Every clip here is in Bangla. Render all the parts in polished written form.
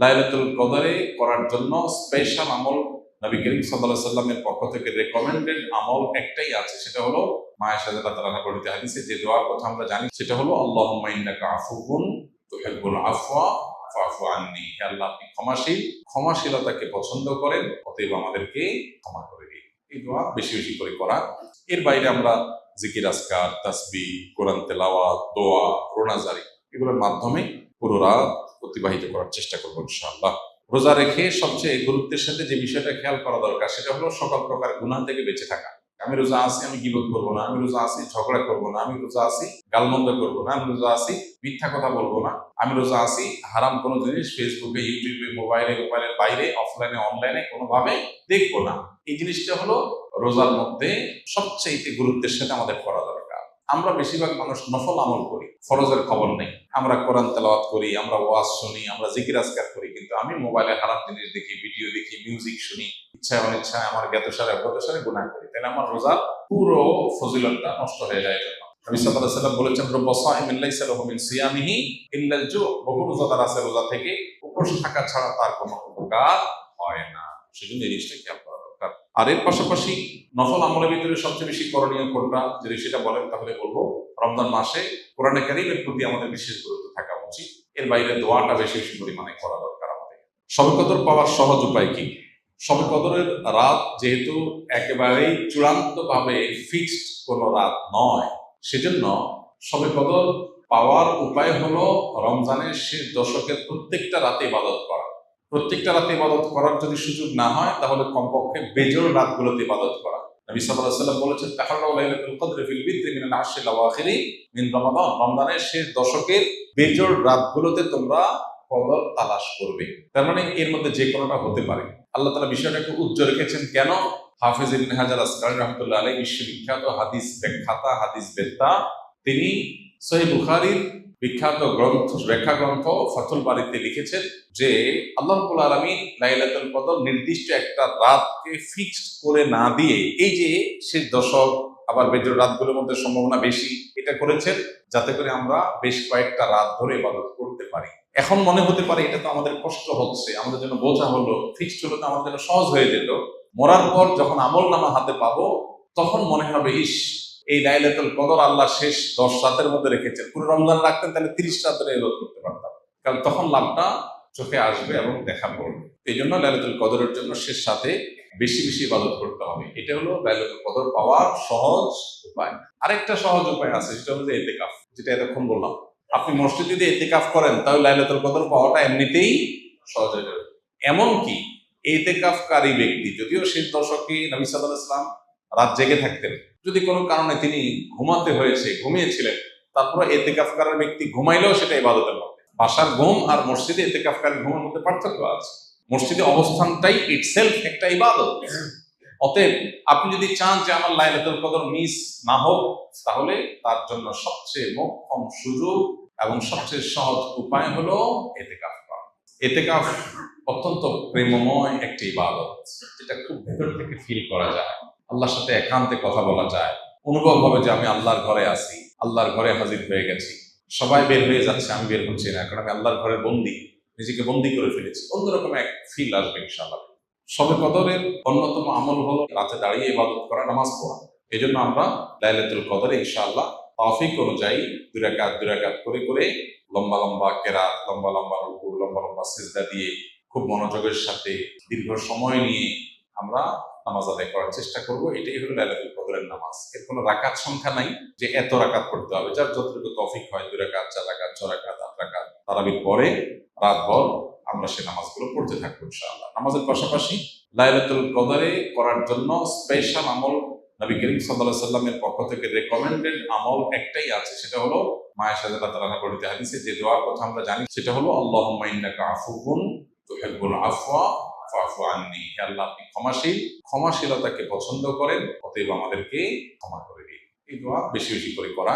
লাইলাতুল কদরে করার জন্য স্পেশাল আমল নবী করিম সাল্লাল্লাহু আলাইহি সাল্লামের পক্ষ থেকে রেকমেন্ডেড আমল একটাই আছে, সেটা হলো মা আয়েশা রাদিয়াল্লাহু তাআলা আনহা বর্ণিত হাদিসে যে দোয়ার কথা আমরা জানি সেটা হলো আল্লাহুম্মা ইন্নাকা আফুউন তুহিব্বুল আফওয়া ফাফু আন্নি। হে আল্লাহ, আপনি ক্ষমাশীল, ক্ষমাশীলতাকে পছন্দ করেন, অতএব আমাদেরকে ক্ষমা করে দিন। এই দোয়া বেশি বেশি করে করা। এর বাইরে আমরা জিকির, আজকার, তাসবিহ, কোরআন তেলাওয়াত, দোয়া, রোনাজারি এগুলোর মাধ্যমে পুরো রাত অতিবাহিত করার চেষ্টা করবো ইনশাআল্লাহ। রোজা রেখে সবচেয়ে গুরুত্বের সাথে যে বিষয়টা খেয়াল করা দরকার সেটা হলো সকল প্রকার গুনাহ থেকে বেঁচে থাকা। আমি রোজা আছি, আমি গীবত করবো না, আমি রোজা আছি ঝগড়া করবো না, আমি রোজা আছি গালমন্দ করবো না, আমি রোজা আছি মিথ্যা কথা বলবো না, আমি রোজা আছি হারাম কোনো জিনিস ফেসবুকে, ইউটিউবে, মোবাইলের বাইরে, অফলাইনে, অনলাইনে কোনোভাবে দেখবো না। এই জিনিসটা হলো রোজার মধ্যে সবচেয়ে গুরুত্বের সাথে আমাদের করা দরকার। আমরা বেশিরভাগ মানুষ নফল আমল করি, ফরজের খবর নেই। আমরা কোরআন তেলাওয়াত করি, আমরা ওয়াজ শুনি, আমরা জিকির আজকার করি, কিন্তু আমি মোবাইলে হারাম জিনিস দেখি, ভিডিও দেখি, মিউজিক শুনি, ইচ্ছায় অনিচ্ছায় আমার জ্ঞাতসারে গুনাহ করি, তাহলে আমার রোজার পুরো ফজিলতটা নষ্ট হয়ে যায়। নবী সাল্লাল্লাহু আলাইহি ওয়াসাল্লাম বলেছেন, রব্বা সাইমিন লাইসা লাহু মিন সিয়ামিহি ইল্লাল জু'। বহু রোজাদার আছে রোজা থেকে উপোস থাকা ছাড়া তার কোনো উপকার হয় না। সেজন্য এই জিনিসটা খেয়াল করা দরকার। আর এর পাশাপাশি নফল আমলের ভিতরে সবচেয়ে বেশি করণীয় কোনটা, যদি সেটা বলেন তাহলে বলবো রমজান মাসে কোরআনে কারীমের প্রতি আমাদের বিশেষ গুরুত্ব থাকা উচিত। এর বাইরে দোয়াটা বেশি বেশি পরিমাণে করা দরকার আমাদের। শবে কদর পাওয়ার সহজ উপায় কি? শবে কদরের রাত যেহেতু একেবারেই চূড়ান্তভাবে ফিক্সড কোনো রাত নয়, সেজন্য শবে কদর পাওয়ার উপায় হলো রমজানের শেষ দশকের প্রত্যেকটা রাতে ইবাদত করা। প্রত্যেকটা রাতে ইবাদত করার যদি সুযোগ না হয় তাহলে কমপক্ষে বেজোড় রাতগুলোতে ইবাদত করা। নবী সাল্লাল্লাহু আলাইহি ওয়াসাল্লাম বলেছেন, তাহাররাউ লাইলাতুল কদরি ফিল বিদরি মিনাল আশরিল আওয়াখিরি মিন রমাদান। রমজানের শেষ দশকের বেজোড় রাতগুলোতে তোমরা কদর তালাশ করবে। তার মানে এর মধ্যে যে কোনোটা হতে পারে। আল্লাহ তাআলা বিষয়টাকে উজ্জ্বল রেখেছেন কেন? হাফেজ ইবনে হাজার আসকালী রাহমাতুল্লাহ আলাইহি বিশ্ববিখ্যাত হাদিস ব্যাখ্যাতা, হাদিস বেত্তা, তিনি সহিহ বুখারীর বিখ্যাত ব্যাখ্যা গ্রন্থ ফাথুল বারীতে লিখেছেন যে আল্লাহ রাব্বুল আলামিন লাইলাতুল কদর নির্দিষ্ট একটা রাতকে ফিক্সড করে না দিয়ে, এই যে শেষ দশক আবার বেজোড় রাতগুলোর মধ্যে সম্ভাবনা বেশি, এটা করেছেন যাতে করে আমরা বেশ কয়েকটা রাত ধরে ইবাদত করতে পারি। এখন মনে হতে পারে এটা তো আমাদের কষ্ট হচ্ছে, আমাদের জন্য বোঝা হলো, ফিক্সড হলো তো আমাদের জন্য সহজ হয়ে যেত। মরার পর যখন আমল নামা হাতে পাবো তখন মনে হবে, ইস, এই লাইলাতুল কদর আল্লাহ শেষ 10 রাতের মধ্যে রেখেছেন, পুরো রমজান রাখতেন তাহলে 30 রাত ধরে ইবাদত করতে পারতাম। কারণ তখন লাভটা চোখে আসবে এবং দেখা পড়বে। এই জন্য লাইলাতুল কদরের জন্য শেষ রাতে বেশি বেশি ইবাদত করতে হবে। এটা হলো লাইলাতুল কদর পাওয়ার সহজ উপায়। আরেকটা সহজ উপায় আছে, সেটা হলো ইতিকাফ, যেটা এতক্ষণ বললাম। আপনি মসজিদে যদি ইতিকাফ করেন তাহলে লাইলাতুল কদর পাওয়াটা এমনিতেই সহজ হয়ে যাবে। এমনকি ইতিকাফকারী ব্যক্তি যদিও শেষ দশকে নবী সাল্লাল্লাহু আলাইহি ওয়াসাল্লাম রাত জেগে থাকতেন, যদি কোনো কারণে তিনি ঘুমাতে হয়েছে, ঘুমিয়েছিলেন, তারপরে ইতিকাফকারী ব্যক্তি ঘুমাইলেও সেটা ইবাদতের মধ্যে। বাসার ঘুম আর মসজিদে ইতিকাফকারী ঘুমের মধ্যে পার্থক্য আছে। মসজিদে অবস্থানটাই ইটসেলফ একটা ইবাদত। অতএব আপনি যদি চান যে আমার লাইলাতুল কদর মিস না হোক, তাহলে তার জন্য সবচেয়ে মোক্ষম সুযোগ এবং সবচেয়ে সহজ উপায় হলো ইতিকাফ করা। ইতিকাফ অত্যন্ত প্রেমময় একটি ইবাদত, যেটা খুব ভেতর থেকে ফিল করা যায়, আল্লাহর সাথে একান্তে কথা বলা যায়, অনুভব হবে যে আমি আল্লাহর ঘরে আছি, আল্লাহর ঘরে হাজির হয়ে গেছি। সবাই বের হয়ে যাচ্ছে, আমি বের হচ্ছি না, কারণ আমি আল্লাহর ঘরে বন্দী, নিজেকে বন্দী করে ফেলেছি। অন্যরকম এক ফিল আসবে ইনশাআল্লাহ। শবে কদরের অন্যতম আমল হলো রাতে দাঁড়িয়ে ইবাদত করা, নামাজ পড়া। এই জন্য আমরা লাইলাতুল কদরে ইনশাআল্লাহ তৌফিক অনুযায়ী 2 রাকাত করে করে লম্বা লম্বা কেরাত, লম্বা লম্বা রুকু, লম্বা লম্বা সিজদা দিয়ে খুব মনোযোগের সাথে দীর্ঘ সময় নিয়ে আমরা নামাজ আদায় করার চেষ্টা করব। এটাই হলো লাইলাতুল কদরের নামাজ। এর কোনো রাকাত সংখ্যা নাই যে এত রাকাত পড়তে হবে, যার যতটুকু তৌফিক হয়, 2 রাকাত, 4 রাকাত, 6 রাকাত, 8 রাকাত, তারাবির পরে রাতভর আমরা সেই নামাজগুলো পড়তে থাকবো ইনশাআল্লাহ। নামাজের পাশাপাশি লাইলাতুল কদরে করার জন্য স্পেশাল আমল নবী করিম সাল্লাল্লাহু আলাইহি সাল্লামের পক্ষ থেকে রেকমেন্ডেড আমল একটাই আছে, সেটা হলো মা আয়েশা রাদিয়াল্লাহু তাআলা আনহা বর্ণিত হাদিসে যে দোয়ার কথা আমরা জানি সেটা হলো আল্লাহুম্মা ইন্নাকা আফুউন তুহিব্বুল আফওয়া ফাফু আন্নি। হে আল্লাহ, আপনি ক্ষমাশীল, ক্ষমাশীলতাকে পছন্দ করেন, অতএব আমাদেরকে ক্ষমা করে দিন। এই দোয়া বেশি বেশি করে করা।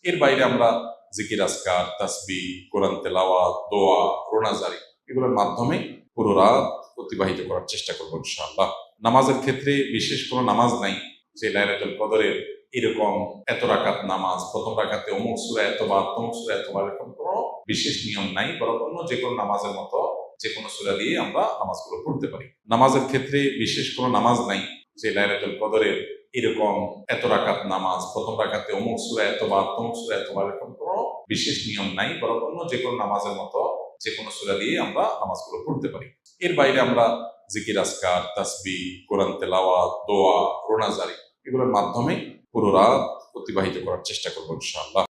এর বাইরে আমরা জিকির, আজকার, তাসবিহ, কোরআন তেলাওয়াত, দোয়া, রোনাজারি এগুলোর মাধ্যমে পুরো রাত অতিবাহিত করার চেষ্টা করবো ইনশাআল্লাহ। নামাজের ক্ষেত্রে বিশেষ কোনো নামাজ নাই যে লাইলাতুল কদরের এরকম এত রাকাত নামাজ, প্রথম রাকাতে অমুক সূরা এতবার, তমুক সূরা এতবার, এরকম কোনো বিশেষ নিয়ম নাই। বরং অন্য যে কোনো নামাজের মতো যে কোনো সূরা দিয়ে আমরা নামাজগুলো পড়তে পারি। নামাজের ক্ষেত্রে বিশেষ কোনো নামাজ নাই যে লাইলাতুল কদরের এরকম এত রাকাত নামাজ, প্রথম রাকাতে অমুক সূরা এতবার, তমুক সূরা এতবার, এরকম কোনো বিশেষ নিয়ম নাই, বরং অন্য যে কোনো নামাজের মতো যে কোনো সূরা দিয়ে আমরা নামাজগুলো পড়তে পারি। এর বাইরে আমরা জিকির, আজকার, তাসবিহ, কোরআন তেলাওয়াত, দোয়া, রোনাজারি এগুলোর মাধ্যমে পুরো রাত অতিবাহিত করার চেষ্টা করবো ইনশাআল্লাহ।